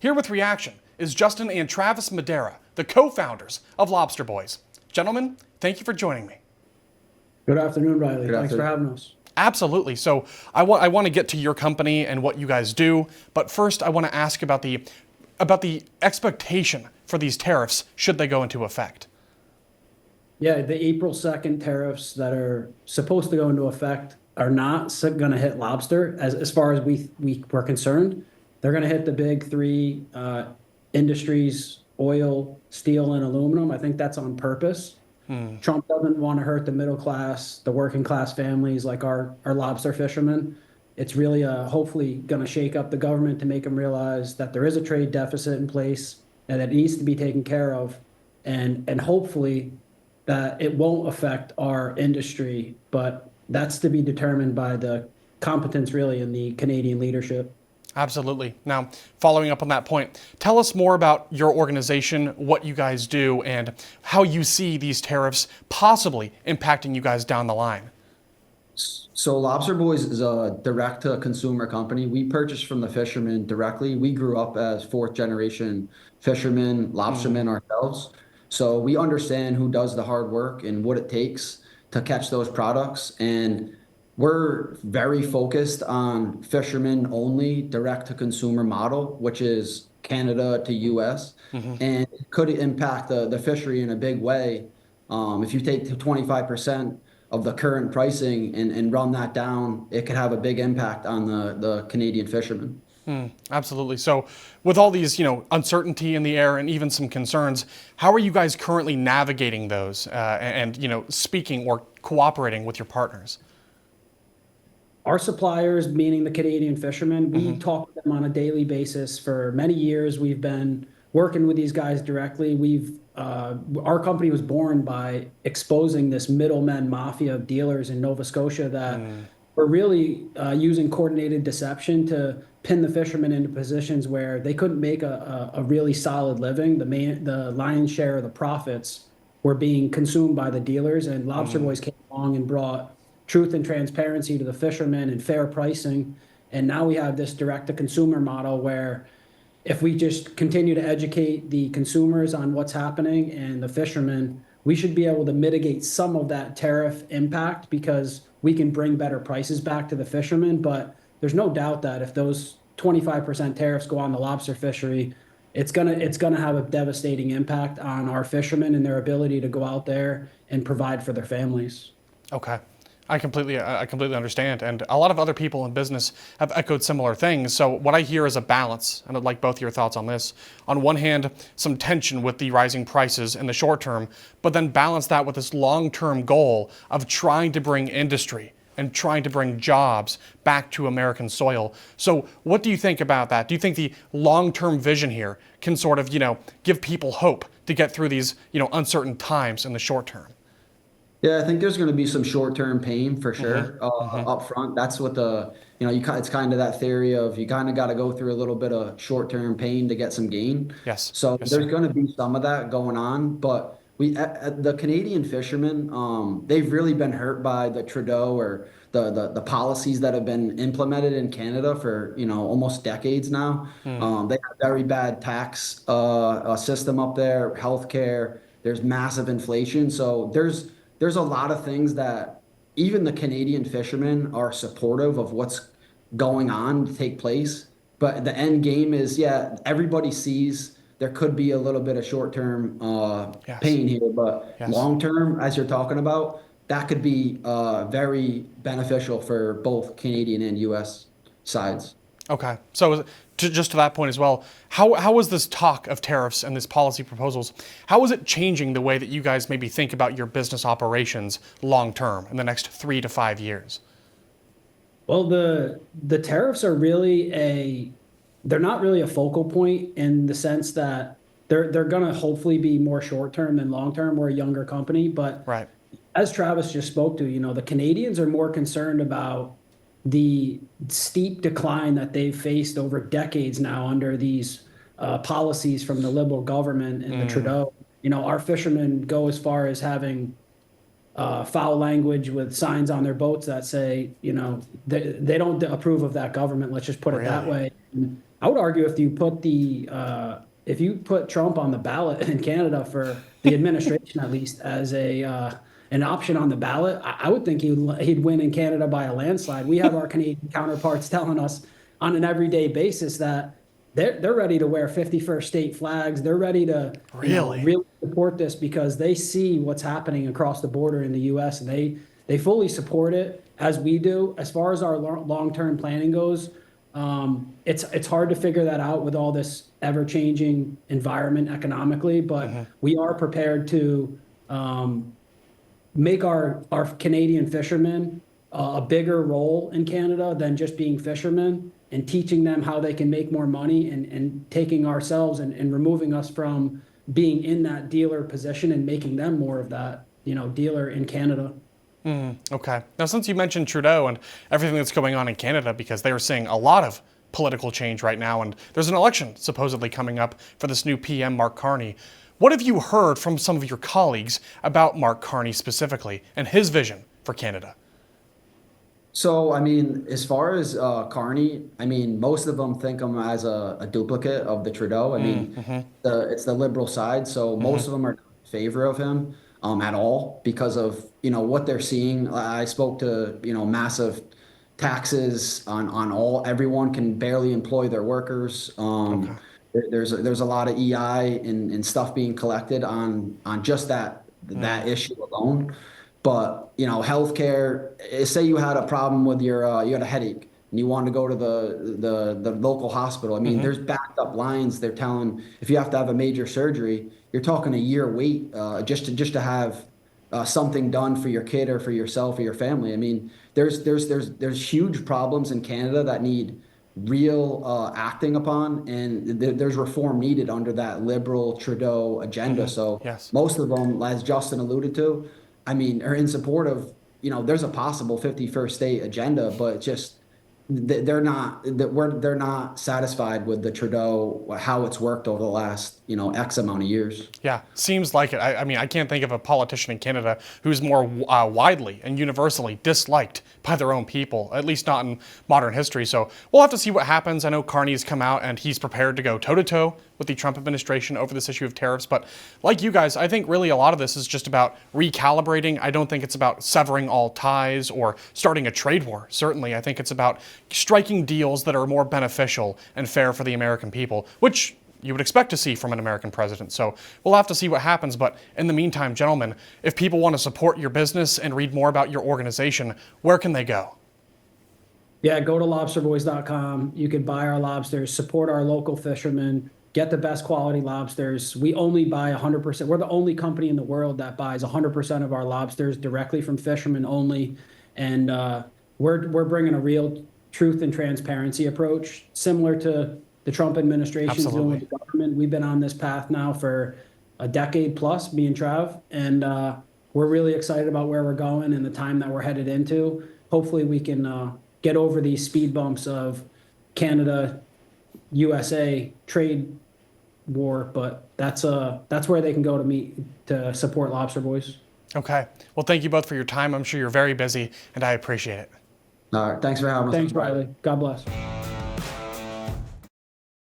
Here with reaction is Justin and Travis Madera, the co-founders of Lobster Boys. Gentlemen, thank you for joining me. Good afternoon, Riley. Good Thanks for afternoon. having us. Absolutely. So I want to get to your company and what you guys do, but first I want to ask about the expectation for these tariffs should they go into effect. Yeah, the April 2nd tariffs that are supposed to go into effect are not going to hit lobster as far as we're concerned. They're going to hit the big three industries: oil, steel, and aluminum. I think that's on purpose. Trump doesn't want to hurt the middle class, the working class families like our lobster fishermen. It's really hopefully going to shake up the government to make them realize that there is a trade deficit in place and it needs to be taken care of, and hopefully that it won't affect our industry. But that's to be determined by the competence really in the Canadian leadership. Absolutely. Now, following up on that point, tell us more about your organization, what you guys do, and how you see these tariffs possibly impacting you guys down the line. So Lobster Boys is a direct-to-consumer company. We purchase from the fishermen directly. We grew up as fourth-generation fishermen, lobstermen ourselves. So we understand who does the hard work and what it takes to catch those products. And we're very focused on fishermen only direct-to-consumer model, which is Canada to US, and it could impact the fishery in a big way. If you take 25% of the current pricing and run that down, it could have a big impact on the Canadian fishermen. Absolutely. So with all these, uncertainty in the air and even some concerns, how are you guys currently navigating those and speaking or cooperating with your partners? Our suppliers, meaning the Canadian fishermen, we talk with them on a daily basis. For many years, we've been working with these guys directly. Our company was born by exposing this middleman mafia of dealers in Nova Scotia that were really using coordinated deception to pin the fishermen into positions where they couldn't make a really solid living. The lion's share of the profits were being consumed by the dealers, and Lobster Boys came along and brought truth and transparency to the fishermen and fair pricing. And now we have this direct-to-consumer model where if we just continue to educate the consumers on what's happening and the fishermen, we should be able to mitigate some of that tariff impact because we can bring better prices back to the fishermen. But there's no doubt that if those 25% tariffs go on the lobster fishery, it's gonna have a devastating impact on our fishermen and their ability to go out there and provide for their families. Okay. I completely understand. And a lot of other people in business have echoed similar things. So what I hear is a balance, and I'd like both your thoughts on this. On one hand, some tension with the rising prices in the short term, but then balance that with this long-term goal of trying to bring industry and trying to bring jobs back to American soil. So what do you think about that? Do you think the long-term vision here can sort of, give people hope to get through these, uncertain times in the short term? Yeah, I think there's going to be some short-term pain for sure up front. That's what it's kind of that theory of you kind of got to go through a little bit of short-term pain to get some gain. Yes. So Yes, there's sir. going to be some of that going on, but the Canadian fishermen, they've really been hurt by the Trudeau or the policies that have been implemented in Canada for almost decades now. They have very bad tax system up there, healthcare. There's massive inflation, so there's a lot of things that even the Canadian fishermen are supportive of what's going on to take place. But the end game is, yeah, everybody sees there could be a little bit of short-term Yes. pain here, but Yes. long-term, as you're talking about, that could be very beneficial for both Canadian and U.S. sides. Okay. So just to that point as well, how is this talk of tariffs and these policy proposals, how is it changing the way that you guys maybe think about your business operations long term in the next 3 to 5 years? Well, the tariffs are really they're not really a focal point in the sense that they're gonna hopefully be more short term than long term. We're a younger company, but Right. as Travis just spoke to, the Canadians are more concerned about the steep decline that they've faced over decades now under these policies from the Liberal government and the Trudeau. Our fishermen go as far as having foul language with signs on their boats that say, they don't approve of that government. Let's just put it that Really? way. I would argue if you put Trump on the ballot in Canada for the administration, at least as an option on the ballot, I would think he'd win in Canada by a landslide. We have our Canadian counterparts telling us on an everyday basis that they're ready to wear 51st state flags. They're ready to really support this because they see what's happening across the border in the U.S. and they fully support it as we do. As far as our long-term planning goes, it's hard to figure that out with all this ever-changing environment economically, but we are prepared to make our Canadian fishermen a bigger role in Canada than just being fishermen and teaching them how they can make more money and taking ourselves and removing us from being in that dealer position and making them more of that, dealer in Canada. Okay. Now, since you mentioned Trudeau and everything that's going on in Canada, because they are seeing a lot of political change right now, and there's an election supposedly coming up for this new PM, Mark Carney. What have you heard from some of your colleagues about Mark Carney specifically and his vision for Canada? So, I mean, as far as Carney, I mean, most of them think him as a duplicate of the Trudeau. I mean, it's the liberal side, so most of them are in favor of him at all because of, what they're seeing. I spoke to, massive taxes on everyone can barely employ their workers. There's a lot of EI and stuff being collected on just that issue alone. But healthcare. Say you had a problem with you had a headache and you wanted to go to the local hospital. I mean, there's backed up lines. They're telling if you have to have a major surgery, you're talking a year wait just to have something done for your kid or for yourself or your family. I mean, there's huge problems in Canada that need real acting upon, and there's reform needed under that liberal Trudeau agenda. So most of them, as Justin alluded to, I mean, are in support of, there's a possible 51st state agenda, but just they're not satisfied with the Trudeau, how it's worked over the last, X amount of years. Yeah, seems like it. I mean, I can't think of a politician in Canada who's more widely and universally disliked by their own people, at least not in modern history. So we'll have to see what happens. I know Carney's come out and he's prepared to go toe-to-toe with the Trump administration over this issue of tariffs. But like you guys, I think really a lot of this is just about recalibrating. I don't think it's about severing all ties or starting a trade war. Certainly, I think it's about striking deals that are more beneficial and fair for the American people, which you would expect to see from an American president. So we'll have to see what happens. But in the meantime, gentlemen, if people want to support your business and read more about your organization, where can they go? Yeah, go to lobsterboys.com. You can buy our lobsters, support our local fishermen, get the best quality lobsters. We only buy 100%. We're the only company in the world that buys 100% of our lobsters directly from fishermen only. And we're bringing a real truth and transparency approach, similar to the Trump administration is doing with the government. We've been on this path now for a decade plus, me and Trav, and we're really excited about where we're going and the time that we're headed into. Hopefully we can get over these speed bumps of Canada, USA trade war, but that's where they can go to support Lobster Boys. Okay. Well, thank you both for your time. I'm sure you're very busy, and I appreciate it. All right. Thanks for having us. Thanks, Riley. God bless.